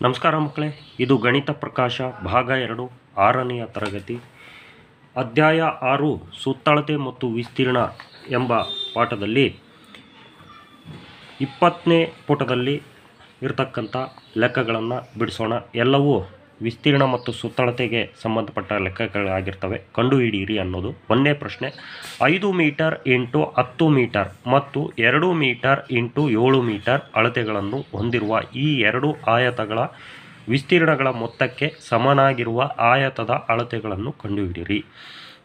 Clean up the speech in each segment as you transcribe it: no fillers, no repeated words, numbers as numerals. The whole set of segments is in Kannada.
ನಮಸ್ಕಾರ ಮಕ್ಕಳೇ, ಇದು ಗಣಿತ ಪ್ರಕಾಶ ಭಾಗ 2 6ನೆಯ ತರಗತಿ ಅಧ್ಯಾಯ 6 ಸುತ್ತಳತೆ ಮತ್ತು ವಿಸ್ತೀರ್ಣ ಎಂಬ ಪಾಠದಲ್ಲಿ 20ನೇ ಪುಟದಲ್ಲಿ ಇರತಕ್ಕಂಥ ಲೆಕ್ಕಗಳನ್ನು ಬಿಡಿಸೋಣ. ಎಲ್ಲವೂ ವಿಸ್ತೀರ್ಣ ಮತ್ತು ಸುತ್ತಳತೆಗೆ ಸಂಬಂಧಪಟ್ಟ ಲೆಕ್ಕಗಳಾಗಿರ್ತವೆ. ಕಂಡುಹಿಡಿಯಿರಿ ಅನ್ನೋದು 1ನೇ ಪ್ರಶ್ನೆ. 5 ಮೀಟರ್ ಇಂಟು 10 ಮೀಟರ್ ಮತ್ತು 2 ಮೀಟರ್ ಇಂಟು 7 ಮೀಟರ್ ಅಳತೆಗಳನ್ನು ಹೊಂದಿರುವ ಈ ಎರಡು ಆಯತಗಳ ವಿಸ್ತೀರ್ಣಗಳ ಮೊತ್ತಕ್ಕೆ ಸಮನಾಗಿರುವ ಆಯತದ ಅಳತೆಗಳನ್ನು ಕಂಡುಹಿಡಿಯಿರಿ.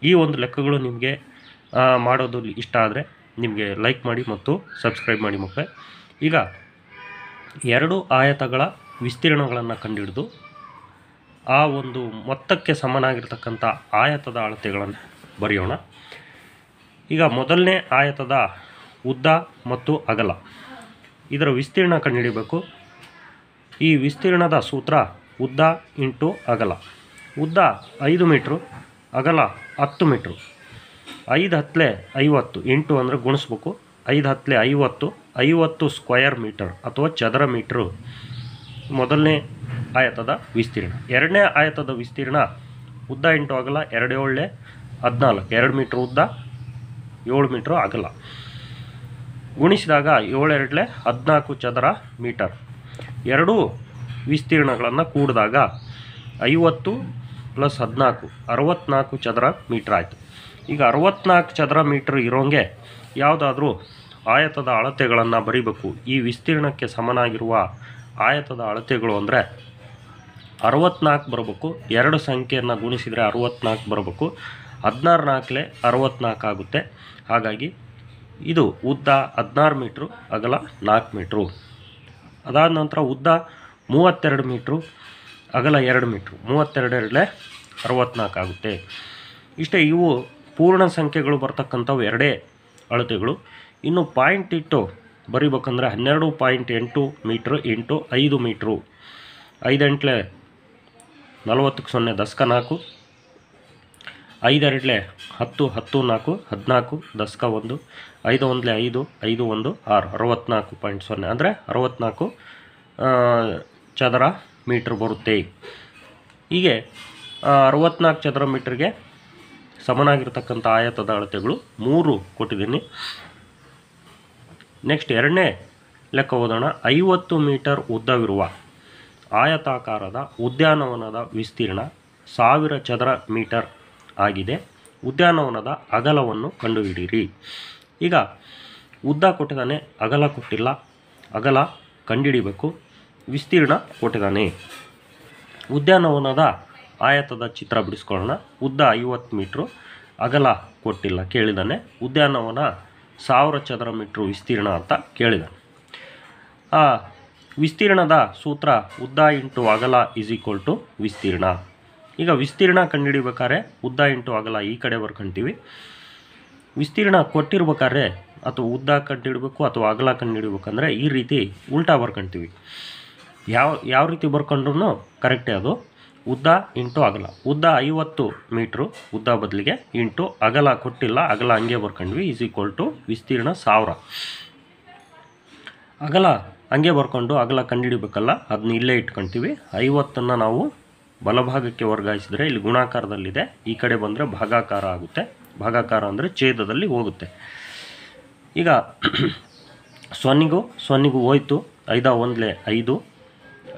ಈ ಒಂದು ಲೆಕ್ಕಗಳು ನಿಮಗೆ ಮಾಡೋದು ಇಷ್ಟ ಆದರೆ ನಿಮಗೆ ಲೈಕ್ ಮಾಡಿ ಮತ್ತು ಸಬ್ಸ್ಕ್ರೈಬ್ ಮಾಡಿ ಮಕ್ಕಳೇ. ಈಗ ಎರಡು ಆಯತಗಳ ವಿಸ್ತೀರ್ಣಗಳನ್ನು ಕಂಡುಹಿಡಿದು ಆ ಒಂದು ಮೊತ್ತಕ್ಕೆ ಸಮನಾಗಿರ್ತಕ್ಕಂಥ ಆಯತದ ಅಳತೆಗಳನ್ನು ಬರೆಯೋಣ. ಈಗ ಮೊದಲನೇ ಆಯತದ ಉದ್ದ ಮತ್ತು ಅಗಲ, ಇದರ ವಿಸ್ತೀರ್ಣ ಕಂಡುಹಿಡಿಬೇಕು. ಈ ವಿಸ್ತೀರ್ಣದ ಸೂತ್ರ ಉದ್ದ ಇಂಟು ಅಗಲ. ಉದ್ದ 5 ಮೀಟ್ರು, ಅಗಲ 10 ಮೀಟ್ರು. 5 ಹತ್ತಲೆ 50 ಇಂಟು ಅಂದರೆ ಗುಣಿಸ್ಬೇಕು. 5 ಹತ್ತಲೆ 50, 50 ಸ್ಕ್ವಯರ್ ಮೀಟರ್ ಅಥವಾ ಚದರ ಮೀಟ್ರು ಮೊದಲನೇ ಆಯತದ ವಿಸ್ತೀರ್ಣ. ಎರಡನೇ ಆಯತದ ವಿಸ್ತೀರ್ಣ ಉದ್ದ ಇಂಟು ಅಗಲ 2 7 14, 2 ಮೀಟ್ರ್ ಉದ್ದ 7 ಮೀಟ್ರ್ ಅಗಲ. ಗುಣಿಸಿದಾಗ 7 2 14 ಚದರ ಮೀಟರ್. ಎರಡೂ ವಿಸ್ತೀರ್ಣಗಳನ್ನು ಕೂಡಿದಾಗ 50 + 14 64 ಚದರ ಮೀಟ್ರ್ ಆಯಿತು. ಈಗ 64 ಚದರ ಮೀಟ್ರ್ ಇರೋಂಗೆ ಯಾವುದಾದ್ರೂ ಆಯತದ ಅಳತೆಗಳನ್ನು ಬರೀಬೇಕು. ಈ ವಿಸ್ತೀರ್ಣಕ್ಕೆ ಸಮನಾಗಿರುವ ಆಯತದ ಅಳತೆಗಳು ಅಂದರೆ 64 ಬರಬೇಕು. ಎರಡು ಸಂಖ್ಯೆಯನ್ನು ಗುಣಿಸಿದರೆ 64 ಬರಬೇಕು. 16 4 64 ಆಗುತ್ತೆ. ಹಾಗಾಗಿ ಇದು ಉದ್ದ 16 ಮೀಟ್ರು, ಅಗಲ 4 ಮೀಟ್ರು. ಅದಾದ ನಂತರ ಉದ್ದ 32 ಮೀಟ್ರು, ಅಗಲ 2 ಮೀಟ್ರು. 32 2 64 ಆಗುತ್ತೆ. ಇಷ್ಟೇ, ಇವು ಪೂರ್ಣ ಸಂಖ್ಯೆಗಳು ಬರ್ತಕ್ಕಂಥವು ಎರಡೇ ಅಳತೆಗಳು. ಇನ್ನು ಪಾಯಿಂಟ್ ಇಟ್ಟು ಬರಿಬೇಕಂದ್ರೆ 12.8 ಮೀಟ್ರ್ ಇಂಟು 5 ಮೀಟ್ರು. 5 8 40 0 ದಶಕ 4. 5 2 10 10 4 14 ದಶಕ 1. 5 1 5 5 1 6 64.0 ಅಂದರೆ 64 ಚದರ ಮೀಟ್ರ್ ಬರುತ್ತೆ. ಹೀಗೆ 64 ಚದರ ಮೀಟ್ರಿಗೆ ಸಮನಾಗಿರ್ತಕ್ಕಂಥ ಆಯತದ ಅಳತೆಗಳು 3 ಕೊಟ್ಟಿದ್ದೀನಿ. ನೆಕ್ಸ್ಟ್ ಎರಡನೇ ಲೆಕ್ಕ ಓದೋಣ. 50 ಮೀಟರ್ ಉದ್ದವಿರುವ ಆಯತಾಕಾರದ ಉದ್ಯಾನವನದ ವಿಸ್ತೀರ್ಣ 1000 ಚದರ ಮೀಟರ್ ಆಗಿದೆ. ಉದ್ಯಾನವನದ ಅಗಲವನ್ನು ಕಂಡುಹಿಡಿಯಿರಿ. ಈಗ ಉದ್ದ ಕೊಟ್ಟಿದ್ದಾನೆ, ಅಗಲ ಕೊಟ್ಟಿಲ್ಲ. ಅಗಲ ಕಂಡುಹಿಡಿಬೇಕು. ವಿಸ್ತೀರ್ಣ ಕೊಟ್ಟಿದ್ದಾನೆ. ಉದ್ಯಾನವನದ ಆಯತದ ಚಿತ್ರ ಬಿಡಿಸ್ಕೊಳ್ಳೋಣ. ಉದ್ದ 50 ಮೀಟ್ರು, ಅಗಲ ಕೊಟ್ಟಿಲ್ಲ, ಕೇಳಿದ್ದಾನೆ. ಉದ್ಯಾನವನ 1000 ಚದರ ಮೀಟ್ರು ವಿಸ್ತೀರ್ಣ ಅಂತ ಕೇಳಿದ್ದಾನೆ. ಆ ವಿಸ್ತೀರ್ಣದ ಸೂತ್ರ ಉದ್ದ ಇಂಟು ಅಗಲ = ವಿಸ್ತೀರ್ಣ. ಈಗ ವಿಸ್ತೀರ್ಣ ಕಂಡುಹಿಡಿಬೇಕಾದ್ರೆ ಉದ್ದ ಇಂಟು ಅಗಲ ಈ ಕಡೆ ಬರ್ಕೊಂತೀವಿ. ವಿಸ್ತೀರ್ಣ ಕೊಟ್ಟಿರ್ಬೇಕಾದ್ರೆ ಅಥವಾ ಉದ್ದ ಕಂಡುಹಿಡಬೇಕು ಅಥವಾ ಅಗಲ ಕಂಡುಹಿಡಬೇಕಂದ್ರೆ ಈ ರೀತಿ ಉಲ್ಟಾ ಬರ್ಕೊಂತೀವಿ. ಯಾವ ರೀತಿ ಬರ್ಕೊಂಡ್ರೂ ಕರೆಕ್ಟೇ ಅದು. ಉದ್ದ ಇಂಟು ಅಗಲ. ಉದ್ದ 50 ಮೀಟ್ರು ಉದ್ದ ಬದಲಿಗೆ ಇಂಟು ಅಗಲ ಕೊಟ್ಟಿಲ್ಲ, ಅಗಲ ಹಂಗೆ ಬರ್ಕೊಂಡ್ವಿ = ವಿಸ್ತೀರ್ಣ 1000. ಅಗಲ ಹಂಗೆ ಬರ್ಕೊಂಡು ಅಗಲ ಕಂಡುಹಿಡಿಬೇಕಲ್ಲ, ಅದನ್ನ ಇಲ್ಲೇ ಇಟ್ಕೊಳ್ತೀವಿ. 50ನ್ನು ನಾವು ಬಲಭಾಗಕ್ಕೆ ವರ್ಗಾಯಿಸಿದರೆ ಇಲ್ಲಿ ಗುಣಾಕಾರದಲ್ಲಿದೆ, ಈ ಕಡೆ ಬಂದರೆ ಭಾಗಾಕಾರ ಆಗುತ್ತೆ. ಭಾಗಾಕಾರ ಅಂದರೆ ಛೇದದಲ್ಲಿ ಹೋಗುತ್ತೆ. ಈಗ 0 ಹೋಯ್ತು. 5 1 5,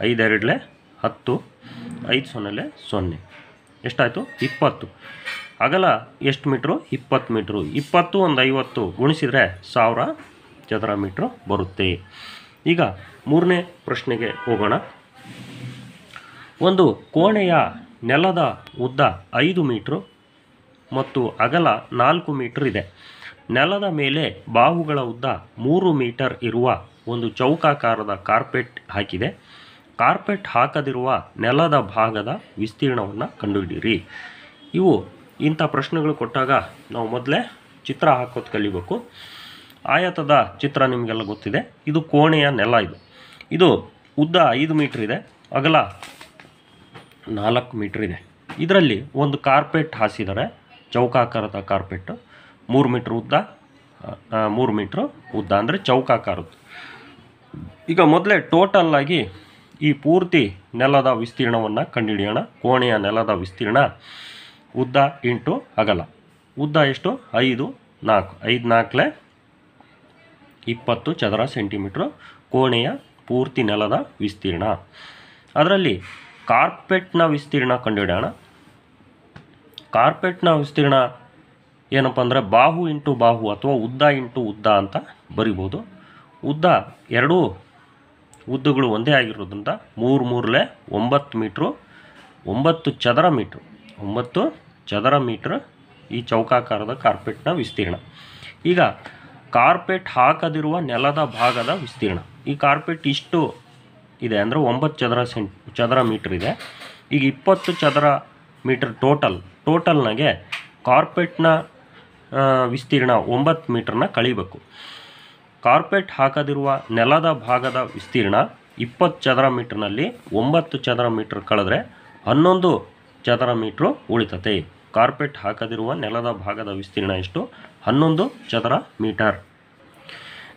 5 2 10, 5 0 0. ಎಷ್ಟಾಯಿತು? 20. ಅಗಲ ಎಷ್ಟು ಮೀಟ್ರು? 20 ಮೀಟ್ರು. 20 1 50 ಗುಣಿಸಿದರೆ 1000 ಚದರ ಮೀಟ್ರು ಬರುತ್ತೆ. ಈಗ ಮೂರನೇ ಪ್ರಶ್ನೆಗೆ ಹೋಗೋಣ. ಒಂದು ಕೋಣೆಯ ನೆಲದ ಉದ್ದ 5 ಮೀಟ್ರು ಮತ್ತು ಅಗಲ 4 ಮೀಟ್ರ್ ಇದೆ. ನೆಲದ ಮೇಲೆ ಬಾಹುಗಳ ಉದ್ದ 3 ಮೀಟರ್ ಇರುವ ಒಂದು ಚೌಕಾಕಾರದ ಕಾರ್ಪೆಟ್ ಹಾಕಿದೆ. ಕಾರ್ಪೆಟ್ ಹಾಕದಿರುವ ನೆಲದ ಭಾಗದ ವಿಸ್ತೀರ್ಣವನ್ನು ಕಂಡುಹಿಡಿಯಿರಿ. ಇಂಥ ಪ್ರಶ್ನೆಗಳು ಕೊಟ್ಟಾಗ ನಾವು ಮೊದಲೇ ಚಿತ್ರ ಹಾಕೋದು ಕಲಿಬೇಕು. ಆಯತದ ಚಿತ್ರ ನಿಮಗೆಲ್ಲ ಗೊತ್ತಿದೆ. ಇದು ಕೋಣೆಯ ನೆಲ. ಇದು ಉದ್ದ 5 ಮೀಟ್ರ್ ಇದೆ, ಅಗಲ 4 ಮೀಟ್ರ್ ಇದೆ. ಇದರಲ್ಲಿ ಒಂದು ಕಾರ್ಪೆಟ್ ಹಾಸಿದ್ದಾರೆ, ಚೌಕಾಕಾರದ ಕಾರ್ಪೆಟ್ಟು. 3 ಮೀಟ್ರ್ ಉದ್ದ, 3 ಮೀಟ್ರ್ ಉದ್ದ ಅಂದರೆ ಚೌಕಾಕಾರದ್ದು. ಈಗ ಮೊದಲೇ ಟೋಟಲ್ ಆಗಿ ಈ ಪೂರ್ತಿ ನೆಲದ ವಿಸ್ತೀರ್ಣವನ್ನು ಕಂಡುಹಿಡಿಯೋಣ. ಕೋಣೆಯ ನೆಲದ ವಿಸ್ತೀರ್ಣ ಉದ್ದ ಇಂಟು ಅಗಲ. ಉದ್ದ ಎಷ್ಟು? 5 4 5 4 20 ಚದರ ಸೆಂಟಿಮೀಟ್ರು ಕೋಣೆಯ ಪೂರ್ತಿ ನೆಲದ ವಿಸ್ತೀರ್ಣ. ಅದರಲ್ಲಿ ಕಾರ್ಪೆಟ್ನ ವಿಸ್ತೀರ್ಣ ಕಂಡುಹಿಡಿಯೋಣ. ಕಾರ್ಪೆಟ್ನ ವಿಸ್ತೀರ್ಣ ಏನಪ್ಪ ಅಂದರೆ ಬಾಹು ಇಂಟು ಬಾಹು ಅಥವಾ ಉದ್ದ ಇಂಟು ಉದ್ದ ಅಂತ ಬರಿಬೋದು. ಉದ್ದ ಎರಡೂ ಉದ್ದಗಳು ಒಂದೇ ಆಗಿರೋದ್ರಿಂದ 3 3 9 ಮೀಟ್ರು, 9 ಚದರ ಮೀಟ್ರು, 9 ಚದರ ಮೀಟ್ರ್ ಈ ಚೌಕಾಕಾರದ ಕಾರ್ಪೆಟ್ನ ವಿಸ್ತೀರ್ಣ. ಈಗ ಕಾರ್ಪೆಟ್ ಹಾಕದಿರುವ ನೆಲದ ಭಾಗದ ವಿಸ್ತೀರ್ಣ. ಈ ಕಾರ್ಪೆಟ್ ಇಷ್ಟು ಇದೆ ಅಂದರೆ 9 ಚದರ ಮೀಟ್ರ್ ಇದೆ. ಈಗ 20 ಚದರ ಮೀಟ್ರ್ ಟೋಟಲ್ನಾಗೆ ಕಾರ್ಪೆಟ್ನ ವಿಸ್ತೀರ್ಣ 9 ಮೀಟ್ರನ್ನ ಕಳಿಬೇಕು. ಕಾರ್ಪೆಟ್ ಹಾಕದಿರುವ ನೆಲದ ಭಾಗದ ವಿಸ್ತೀರ್ಣ 20 ಚದರ ಮೀಟ್ರ್ನಲ್ಲಿ 9 ಚದರ ಮೀಟ್ರ್ ಕಳೆದ್ರೆ 11 ಚದರ ಮೀಟ್ರು ಉಳಿತತೆ. ಕಾರ್ಪೆಟ್ ಹಾಕದಿರುವ ನೆಲದ ಭಾಗದ ವಿಸ್ತೀರ್ಣ ಎಷ್ಟು? 11 ಚದರ ಮೀಟರ್.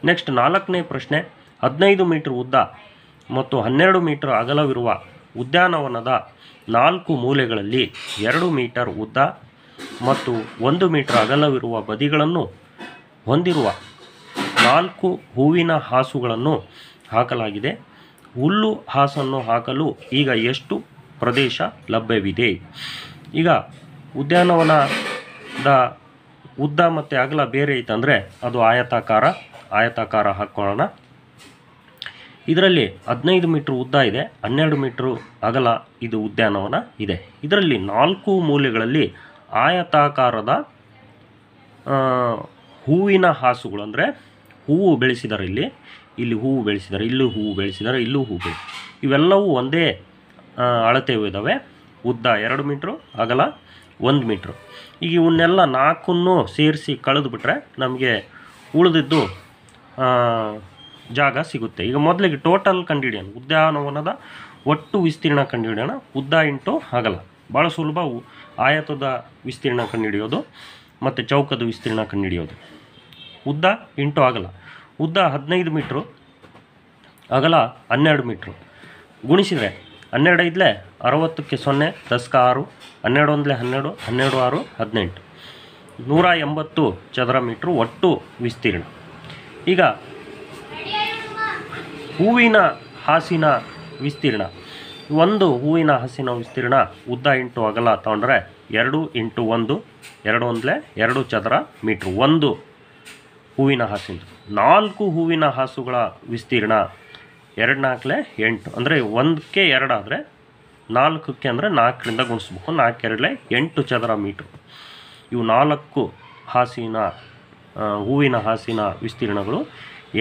ನೆಕ್ಸ್ಟ್ 4ನೇ ಪ್ರಶ್ನೆ. 15 ಮೀಟ್ರ್ ಉದ್ದ ಮತ್ತು 12 ಮೀಟರ್ ಅಗಲವಿರುವ ಉದ್ಯಾನವನದ 4 ಮೂಲೆಗಳಲ್ಲಿ 2 ಮೀಟರ್ ಉದ್ದ ಮತ್ತು 1 ಮೀಟರ್ ಅಗಲವಿರುವ ಬದಿಗಳನ್ನು ಹೊಂದಿರುವ 4 ಹೂವಿನ ಹಾಸುಗಳನ್ನು ಹಾಕಲಾಗಿದೆ. ಹುಲ್ಲು ಹಾಸನ್ನು ಹಾಕಲು ಈಗ ಎಷ್ಟು ಪ್ರದೇಶ ಲಭ್ಯವಿದೆ? ಈಗ ಉದ್ಯಾನವನದ ಉದ್ದ ಮತ್ತು ಅಗಲ ಬೇರೆ ಐತಂದರೆ ಅದು ಆಯತಾಕಾರ ಹಾಕ್ಕೊಳ್ಳೋಣ. ಇದರಲ್ಲಿ 15 ಮೀಟ್ರ್ ಉದ್ದ ಇದೆ, 12 ಮೀಟ್ರ್ ಅಗಲ ಇದು ಉದ್ಯಾನವನ ಇದೆ. ಇದರಲ್ಲಿ 4 ಮೂಲೆಗಳಲ್ಲಿ ಆಯತಾಕಾರದ ಹೂವಿನ ಹಾಸುಗಳು ಅಂದರೆ ಹೂವು ಬೆಳೆಸಿದ್ದಾರೆ. ಇಲ್ಲಿ ಹೂವು ಬೆಳೆಸಿದ್ದಾರೆ, ಇಲ್ಲೂ ಹೂವು ಬೆಳೆಸಿದ್ದಾರೆ, ಇಲ್ಲೂ ಹೂವು ಇವೆಲ್ಲವೂ ಒಂದೇ ಅಳತೆವಿದ್ದಾವೆ. ಉದ್ದ 2 ಮೀಟ್ರು, ಅಗಲ 1 ಮೀಟ್ರು. ಈಗ ಇವನ್ನೆಲ್ಲ 4 ಸೇರಿಸಿ ಕಳೆದುಬಿಟ್ರೆ ನಮಗೆ ಉಳಿದಿದ್ದು ಜಾಗ ಸಿಗುತ್ತೆ. ಈಗ ಮೊದಲಿಗೆ ಟೋಟಲ್ ಕಂಡುಹಿಡಿಯೋಣ. ಉದ್ಯಾನವನದ ಒಟ್ಟು ವಿಸ್ತೀರ್ಣ ಕಂಡುಹಿಡಿಯೋಣ. ಉದ್ದ ಇಂಟು ಅಗಲ. ಭಾಳ ಸುಲಭ ಆಯತದ ವಿಸ್ತೀರ್ಣ ಕಂಡುಹಿಡಿಯೋದು ಮತ್ತು ಚೌಕದ ವಿಸ್ತೀರ್ಣ ಕಂಡುಹಿಡಿಯೋದು. ಉದ್ದ ಇಂಟು ಅಗಲ. ಉದ್ದ 15 ಮೀಟ್ರು, ಅಗಲ 12 ಮೀಟ್ರು. ಗುಣಿಸಿದರೆ 12 5 60ಕ್ಕೆ 0, 10ಕ್ಕೆ 6, 12 1 12, 12 6 18, 180 ಚದರ ಮೀಟ್ರು ಒಟ್ಟು ವಿಸ್ತೀರ್ಣ. ಈಗ ಹೂವಿನ ಹಾಸಿನ ವಿಸ್ತೀರ್ಣ. ಒಂದು ಹೂವಿನ ಹಾಸಿನ ವಿಸ್ತೀರ್ಣ ಉದ್ದ ಇಂಟು ಅಗಲ ತಗೊಂಡ್ರೆ 2 ಇಂಟು 1, 2 1 2 ಚದರ ಮೀಟ್ರು ಒಂದು ಹೂವಿನ ಹಾಸಿನ. 4 ಹೂವಿನ ಹಾಸುಗಳ ವಿಸ್ತೀರ್ಣ 2 4 8 ಅಂದರೆ 1ಕ್ಕೆ 2 ಆದರೆ 4ಕ್ಕೆ ಅಂದರೆ 4ರಿಂದ ಗುಣಿಸ್ಬೇಕು. 4 2 8 ಚದರ ಮೀಟ್ರು. ಇವು 4 ಹೂವಿನ ಹಾಸಿನ ವಿಸ್ತೀರ್ಣಗಳು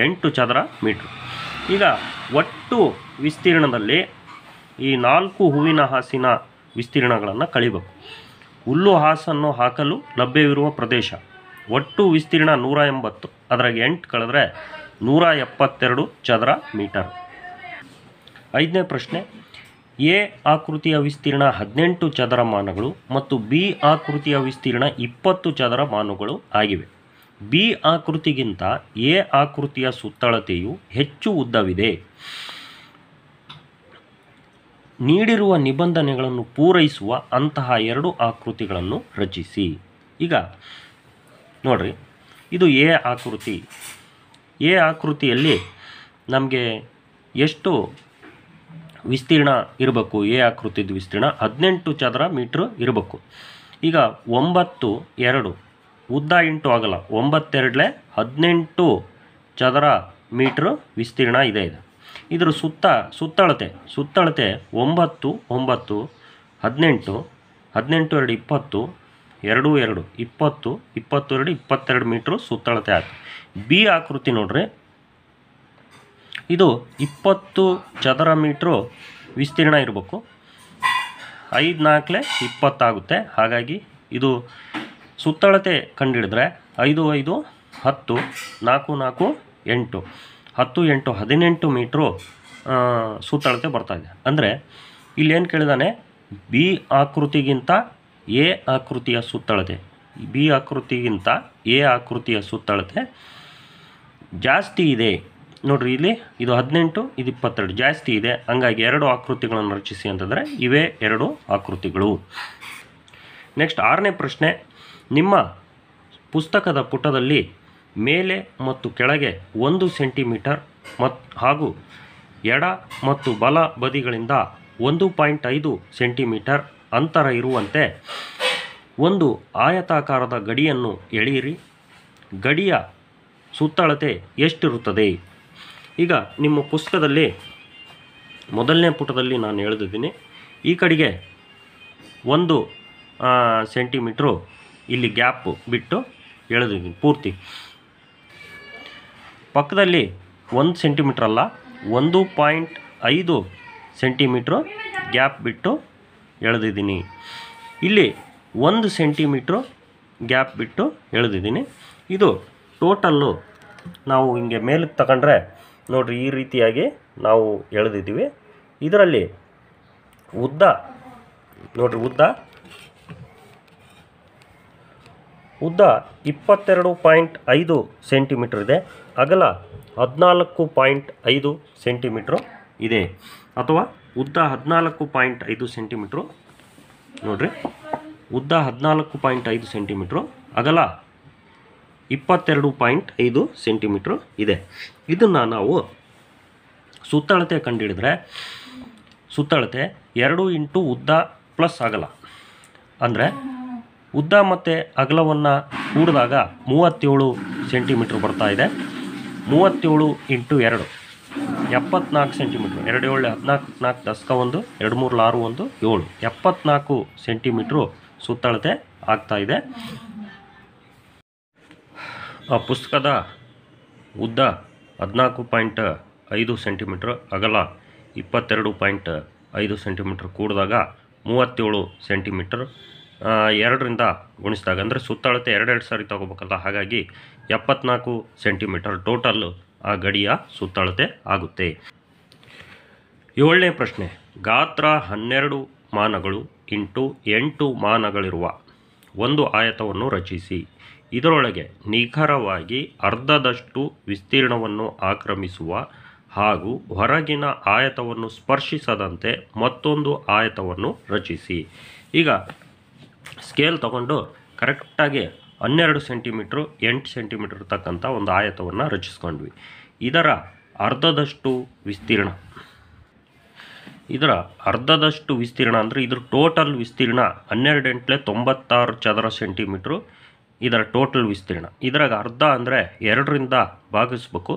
8 ಚದರ ಮೀಟ್ರು. ಈಗ ಒಟ್ಟು ವಿಸ್ತೀರ್ಣದಲ್ಲಿ ಈ 4 ಹೂವಿನ ಹಾಸಿನ ವಿಸ್ತೀರ್ಣಗಳನ್ನು ಕಳಿಬೇಕು. ಹುಲ್ಲು ಹಾಸನ್ನು ಹಾಕಲು ಲಭ್ಯವಿರುವ ಪ್ರದೇಶ ಒಟ್ಟು ವಿಸ್ತೀರ್ಣ 180, ಅದ್ರಾಗ 8 ಕಳೆದ್ರೆ 172 ಚದರ ಮೀಟರ್. 5ನೇ ಪ್ರಶ್ನೆ. ಎ ಆಕೃತಿಯ ವಿಸ್ತೀರ್ಣ 18 ಚದರ ಮಾನಗಳು ಮತ್ತು ಬಿ ಆಕೃತಿಯ ವಿಸ್ತೀರ್ಣ 20 ಚದರ ಮಾನಗಳು ಆಗಿವೆ. ಬಿ ಆಕೃತಿಗಿಂತ ಎ ಆಕೃತಿಯ ಸುತ್ತಳತೆಯು ಹೆಚ್ಚು ಉದ್ದವಿದೆ. ನೀಡಿರುವ ನಿಬಂಧನೆಗಳನ್ನು ಪೂರೈಸುವ ಅಂತಹ 2 ಆಕೃತಿಗಳನ್ನು ರಚಿಸಿ. ಈಗ ನೋಡ್ರಿ, ಇದು ಎ ಆಕೃತಿ. ಎ ಆಕೃತಿಯಲ್ಲಿ ನಮಗೆ ಎಷ್ಟು ವಿಸ್ತೀರ್ಣ ಇರಬೇಕು? ಎ ಆಕೃತಿದ ವಿಸ್ತೀರ್ಣ 18 ಚದರ ಮೀಟ್ರ್ ಇರಬೇಕು. ಈಗ 9 2 ಉದ್ದ ಇಂಟು ಅಗಲ 9 2 18 ಚದರ ಮೀಟ್ರ್ ವಿಸ್ತೀರ್ಣ ಇದೆ. ಇದರ ಸುತ್ತಳತೆ 9 9 18 18 2 20 2 2 20 22 22 ಮೀಟ್ರ್ ಸುತ್ತಳತೆ ಆಯ್ತು. ಬಿ ಆಕೃತಿ ನೋಡ್ರಿ, ಇದು 20 ಚದರ ಮೀಟ್ರ್ ವಿಸ್ತೀರ್ಣ ಇರಬೇಕು. 5 4 20 ಆಗುತ್ತೆ. ಹಾಗಾಗಿ ಇದು ಸುತ್ತಳತೆ ಕಂಡುಹಿಡಿದ್ರೆ 5 5 10 4 4 8 10 8 18 ಮೀಟ್ರು ಸುತ್ತಳತೆ ಬರ್ತಾಯಿದೆ. ಅಂದರೆ ಇಲ್ಲೇನು ಕೇಳಿದಾನೆ? ಬಿ ಆಕೃತಿಗಿಂತ ಎ ಆಕೃತಿಯ ಸುತ್ತಳತೆ, ಬಿ ಆಕೃತಿಗಿಂತ ಎ ಆಕೃತಿಯ ಸುತ್ತಳತೆ ಜಾಸ್ತಿ ಇದೆ ನೋಡಿರಿ ಇಲ್ಲಿ ಇದು 18, ಇದು 22 ಜಾಸ್ತಿ ಇದೆ. ಹಂಗಾಗಿ 2 ಆಕೃತಿಗಳನ್ನು ರಚಿಸಿ ಅಂತಂದರೆ ಇವೇ 2 ಆಕೃತಿಗಳು. ನೆಕ್ಸ್ಟ್ 6ನೇ ಪ್ರಶ್ನೆ, ನಿಮ್ಮ ಪುಸ್ತಕದ ಪುಟದಲ್ಲಿ ಮೇಲೆ ಮತ್ತು ಕೆಳಗೆ 1 ಸೆಂಟಿಮೀಟರ್ ಹಾಗೂ ಎಡ ಮತ್ತು ಬಲ ಬದಿಗಳಿಂದ 1.5 ಸೆಂಟಿಮೀಟರ್ ಅಂತರ ಇರುವಂತೆ ಒಂದು ಆಯತಾಕಾರದ ಗಡಿಯನ್ನು ಎಳೆಯಿರಿ. ಗಡಿಯ ಸುತ್ತಳತೆ ಎಷ್ಟಿರುತ್ತದೆ? ಈಗ ನಿಮ್ಮ ಪುಸ್ತಕದಲ್ಲಿ ಮೊದಲನೇ ಪುಟದಲ್ಲಿ ನಾನು ಎಳೆದಿದ್ದೀನಿ. ಈ ಕಡೆಗೆ 1 ಸೆಂಟಿಮೀಟ್ರು ಇಲ್ಲಿ ಗ್ಯಾಪ್ ಬಿಟ್ಟು ಎಳೆದಿದ್ದೀನಿ ಪೂರ್ತಿ. ಪಕ್ಕದಲ್ಲಿ 1 ಸೆಂಟಿಮೀಟ್ರ್ ಅಲ್ಲ, 1.5 ಸೆಂಟಿಮೀಟ್ರು ಗ್ಯಾಪ್ ಬಿಟ್ಟು ಎಳೆದಿದ್ದೀನಿ. ಇಲ್ಲಿ 1 ಸೆಂಟಿಮೀಟ್ರು ಗ್ಯಾಪ್ ಬಿಟ್ಟು ಎಳೆದಿದ್ದೀನಿ. ಇದು ಟೋಟಲ್ಲು ನಾವು ಹಿಂಗೆ ಮೇಲಕ್ಕೆ ತಗೊಂಡ್ರೆ ನೋಡಿರಿ, ಈ ರೀತಿಯಾಗಿ ನಾವು ಎಳೆದಿದ್ದೀವಿ. ಇದರಲ್ಲಿ ಉದ್ದ ನೋಡಿರಿ, ಉದ್ದ 22.5 ಸೆಂಟಿಮೀಟ್ರ್ ಇದೆ. ಅಗಲ 14.5 ಸೆಂಟಿಮೀಟ್ರು ಇದೆ. ಅಥವಾ ಉದ್ದ 14.5 ಸೆಂಟಿಮೀಟ್ರು ನೋಡಿರಿ, ಉದ್ದ 14.5 ಸೆಂಟಿಮೀಟ್ರು, ಅಗಲ 22.5 ಸೆಂಟಿಮೀಟ್ರು ಇದೆ. ಇದನ್ನು ನಾವು ಸುತ್ತಳತೆ ಕಂಡುಹಿಡಿದ್ರೆ, ಸುತ್ತಳತೆ 2 × ಉದ್ದ ಪ್ಲಸ್ ಅಗಲ ಅಂದರೆ ಉದ್ದ ಮತ್ತು ಅಗಲವನ್ನು ಕೂಡಿದಾಗ 37 ಸೆಂಟಿಮೀಟ್ರ್ ಬರ್ತಾ ಇದೆ. 37 × 2 74 ಸೆಂಟಿಮೀಟ್ರ್. 2 7 14, 4 10 1, 2 3 6 1 7 74 ಸೆಂಟಿಮೀಟ್ರು ಸುತ್ತಳತೆ ಆಗ್ತಾ ಇದೆ. ಆ ಪುಸ್ತಕದ ಉದ್ದ 14.5 ಸೆಂಟಿಮೀಟ್ರ್, ಅಗಲ 22.5 ಸೆಂಟಿಮೀಟ್ರ್ ಕೂಡಿದಾಗ 37 ಸೆಂಟಿಮೀಟ್ರ್. 2ರಿಂದ ಗುಣಿಸಿದಾಗ ಅಂದರೆ ಸುತ್ತಳತೆ 2 ಸಾರಿ ತಗೋಬೇಕಲ್ಲ, ಹಾಗಾಗಿ 74 ಸೆಂಟಿಮೀಟರ್ ಟೋಟಲ್ ಆ ಗಡಿಯ ಸುತ್ತಳತೆ ಆಗುತ್ತೆ. 7ನೇ ಪ್ರಶ್ನೆ, ಗಾತ್ರ 12 ಮಾನಗಳು ಇಂಟು 8 ಮಾನಗಳಿರುವ ಒಂದು ಆಯತವನ್ನು ರಚಿಸಿ. ಇದರೊಳಗೆ ನಿಖರವಾಗಿ ಅರ್ಧದಷ್ಟು ವಿಸ್ತೀರ್ಣವನ್ನು ಆಕ್ರಮಿಸುವ ಹಾಗೂ ಹೊರಗಿನ ಆಯತವನ್ನು ಸ್ಪರ್ಶಿಸದಂತೆ ಮತ್ತೊಂದು ಆಯತವನ್ನು ರಚಿಸಿ. ಈಗ ಸ್ಕೇಲ್ ತಗೊಂಡು ಕರೆಕ್ಟಾಗಿ 12 ಸೆಂಟಿಮೀಟ್ರು 8 ಸೆಂಟಿಮೀಟ್ರ್ ಇರ್ತಕ್ಕಂಥ ಒಂದು ಆಯತವನ್ನು ರಚಿಸ್ಕೊಂಡ್ವಿ. ಇದರ ಅರ್ಧದಷ್ಟು ವಿಸ್ತೀರ್ಣ, ಅಂದರೆ ಇದ್ರ ಟೋಟಲ್ ವಿಸ್ತೀರ್ಣ 12 × 96 ಚದರ ಸೆಂಟಿಮೀಟ್ರು ಇದರ ಟೋಟಲ್ ವಿಸ್ತೀರ್ಣ. ಇದ್ರಾಗ ಅರ್ಧ ಅಂದರೆ 2ರಿಂದ ಭಾಗಿಸ್ಬೇಕು.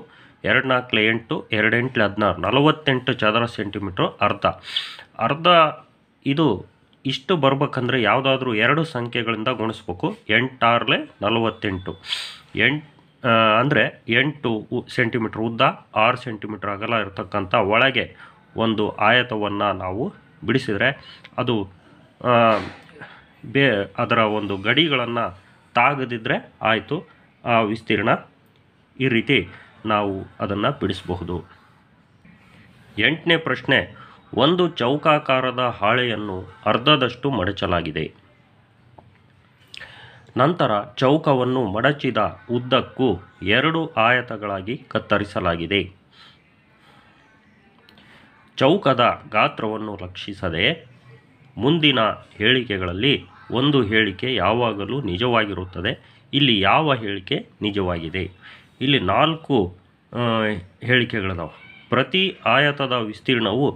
2 4 8, 2 8 16, 48 ಚದರ ಸೆಂಟಿಮೀಟ್ರು ಅರ್ಧ. ಇದು ಇಷ್ಟು ಬರ್ಬೇಕಂದ್ರೆ ಯಾವುದಾದ್ರೂ 2 ಸಂಖ್ಯೆಗಳಿಂದ ಗುಣಿಸ್ಬೇಕು. 8 6 48, ಅಂದರೆ 8 ಸೆಂಟಿಮೀಟ್ರ್ ಉದ್ದ 6 ಸೆಂಟಿಮೀಟ್ರ್ ಅಗಲ ಇರತಕ್ಕಂಥ ಒಳಗೆ ಒಂದು ಆಯತವನ್ನು ನಾವು ಬಿಡಿಸಿದರೆ ಅದು ಅದರ ಒಂದು ಗಡಿಗಳನ್ನು ತಾಗದಿದ್ದರೆ ಆಯಿತು, ಆ ವಿಸ್ತೀರ್ಣ. ಈ ರೀತಿ ನಾವು ಅದನ್ನು ಬಿಡಿಸಬಹುದು. 8ನೇ ಪ್ರಶ್ನೆ, ಒಂದು ಚೌಕಾಕಾರದ ಹಾಳೆಯನ್ನು ಅರ್ಧದಷ್ಟು ಮಡಚಲಾಗಿದೆ. ನಂತರ ಚೌಕವನ್ನು ಮಡಚಿದ ಉದ್ದಕ್ಕೂ 2 ಆಯತಗಳಾಗಿ ಕತ್ತರಿಸಲಾಗಿದೆ. ಚೌಕದ ಗಾತ್ರವನ್ನು ಲಕ್ಷಿಸದೆ ಮುಂದಿನ ಹೇಳಿಕೆಗಳಲ್ಲಿ ಒಂದು ಹೇಳಿಕೆ ಯಾವಾಗಲೂ ನಿಜವಾಗಿರುತ್ತದೆ. ಇಲ್ಲಿ ಯಾವ ಹೇಳಿಕೆ ನಿಜವಾಗಿದೆ? ಇಲ್ಲಿ 4 ಹೇಳಿಕೆಗಳಿದಾವೆ. ಪ್ರತಿ ಆಯತದ ವಿಸ್ತೀರ್ಣವು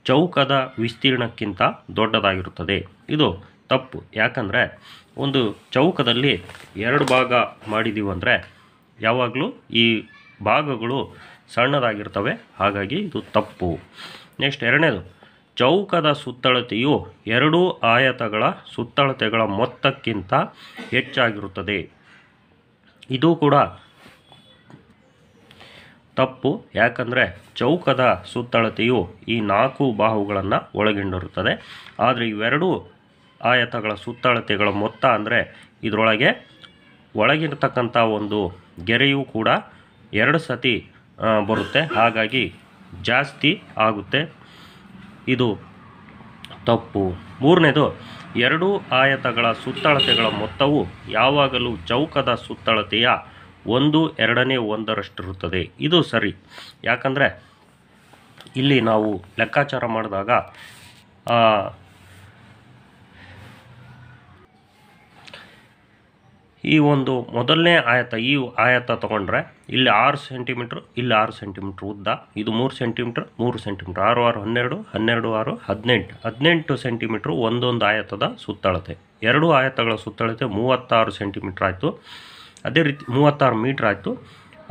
ಚೌಕದ ವಿಸ್ತೀರ್ಣಕ್ಕಿಂತ ದೊಡ್ಡದಾಗಿರುತ್ತದೆ. ಇದು ತಪ್ಪು. ಯಾಕಂದರೆ ಒಂದು ಚೌಕದಲ್ಲಿ 2 ಭಾಗ ಮಾಡಿದ್ದೀವಂದರೆ ಯಾವಾಗಲೂ ಈ ಭಾಗಗಳು ಸಣ್ಣದಾಗಿರ್ತವೆ, ಹಾಗಾಗಿ ಇದು ತಪ್ಪು. ನೆಕ್ಸ್ಟ್ 2ನೇದು, ಚೌಕದ ಸುತ್ತಳತೆಯು 2 ಆಯತಗಳ ಸುತ್ತಳತೆಗಳ ಮೊತ್ತಕ್ಕಿಂತ ಹೆಚ್ಚಾಗಿರುತ್ತದೆ. ಇದು ಕೂಡ ತಪ್ಪು. ಯಾಕಂದರೆ ಚೌಕದ ಸುತ್ತಳತೆಯು ಈ 4 ಬಾಹುಗಳನ್ನು ಒಳಗೊಂಡಿರುತ್ತದೆ. ಆದರೆ ಇವೆರಡೂ ಆಯತಗಳ ಸುತ್ತಳತೆಗಳ ಮೊತ್ತ ಅಂದರೆ ಇದರೊಳಗೆ ಒಳಗಿರತಕ್ಕಂಥ ಒಂದು ಗೆರೆಯೂ ಕೂಡ 2 ಸತಿ ಬರುತ್ತೆ, ಹಾಗಾಗಿ ಜಾಸ್ತಿ ಆಗುತ್ತೆ. ಇದು ತಪ್ಪು. 3ನೇದು, 2 ಆಯತಗಳ ಸುತ್ತಳತೆಗಳ ಮೊತ್ತವು ಯಾವಾಗಲೂ ಚೌಕದ ಸುತ್ತಳತೆಯ 1/2 ಇದು ಸರಿ. ಯಾಕಂದರೆ ಇಲ್ಲಿ ನಾವು ಲೆಕ್ಕಾಚಾರ ಮಾಡಿದಾಗ ಈ ಒಂದು ಮೊದಲನೇ ಆಯತ, ಈ ಆಯತ ತಗೊಂಡ್ರೆ ಇಲ್ಲಿ 6 ಸೆಂಟಿಮೀಟ್ರ್, ಇಲ್ಲಿ 6 ಸೆಂಟಿಮೀಟ್ರ್ ಉದ್ದ, ಇದು 3 ಸೆಂಟಿಮೀಟ್ರ್ 3 ಸೆಂಟಿಮೀಟ್ರ್, 6 6 12 12 6 18 18 ಸೆಂಟಿಮೀಟ್ರ್ ಒಂದೊಂದು ಆಯತದ ಸುತ್ತಳತೆ. 2 ಆಯತಗಳ ಸುತ್ತಳತೆ 36 ಸೆಂಟಿಮೀಟ್ರ್ ಆಯಿತು. ಅದೇ ರೀತಿ 36 ಮೀಟ್ರ್ ಆಯಿತು.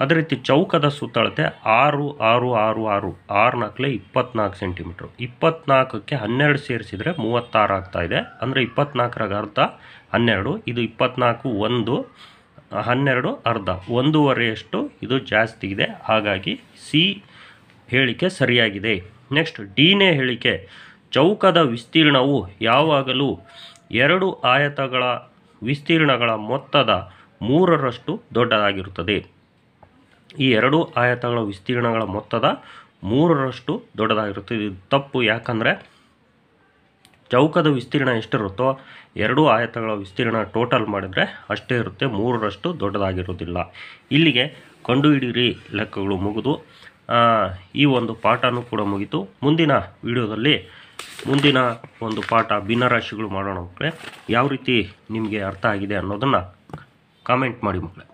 ಅದೇ ರೀತಿ ಚೌಕದ ಸುತ್ತಳತೆ 6 6 6 6 6 4 24 ಸೆಂಟಿಮೀಟ್ರ್. 24ಕ್ಕೆ 12 ಸೇರಿಸಿದರೆ 36 ಆಗ್ತಾಯಿದೆ. ಅಂದರೆ 24ರ ಅರ್ಧ 12. ಇದು 24 1 12 ಅರ್ಧ 1/2 ಇದು ಜಾಸ್ತಿ ಇದೆ. ಹಾಗಾಗಿ ಸಿ ಹೇಳಿಕೆ ಸರಿಯಾಗಿದೆ. ನೆಕ್ಸ್ಟ್ ಡಿನೇ ಹೇಳಿಕೆ, ಚೌಕದ ವಿಸ್ತೀರ್ಣವು ಯಾವಾಗಲೂ 2 ಆಯತಗಳ ವಿಸ್ತೀರ್ಣಗಳ ಮೊತ್ತದ 3ರಷ್ಟು ದೊಡ್ಡದಾಗಿರುತ್ತದೆ. ಈ 2 ಆಯತಗಳ ವಿಸ್ತೀರ್ಣಗಳ ಮೊತ್ತದ 3ರಷ್ಟು ದೊಡ್ಡದಾಗಿರುತ್ತದೆ. ಇದು ತಪ್ಪು. ಯಾಕಂದರೆ ಚೌಕದ ವಿಸ್ತೀರ್ಣ ಎಷ್ಟಿರುತ್ತೋ 2 ಆಯತಗಳ ವಿಸ್ತೀರ್ಣ ಟೋಟಲ್ ಮಾಡಿದರೆ ಅಷ್ಟೇ ಇರುತ್ತೆ, 3ರಷ್ಟು ದೊಡ್ಡದಾಗಿರೋದಿಲ್ಲ. ಇಲ್ಲಿಗೆ ಕಂಡುಹಿಡಿಯಿರಿ ಲೆಕ್ಕಗಳು ಮುಗಿದು ಈ ಒಂದು ಪಾಠನೂ ಕೂಡ ಮುಗಿತು. ಮುಂದಿನ ವಿಡಿಯೋದಲ್ಲಿ ಮುಂದಿನ ಒಂದು ಪಾಠ ಭಿನ್ನರಾಶಿಗಳು ಮಾಡೋಣ ಮಕ್ಕಳೇ. ಯಾವ ರೀತಿ ನಿಮಗೆ ಅರ್ಥ ಆಗಿದೆ ಅನ್ನೋದನ್ನು ಕಾಮೆಂಟ್ ಮಾಡಿ ಮಕ್ಕಳೇ.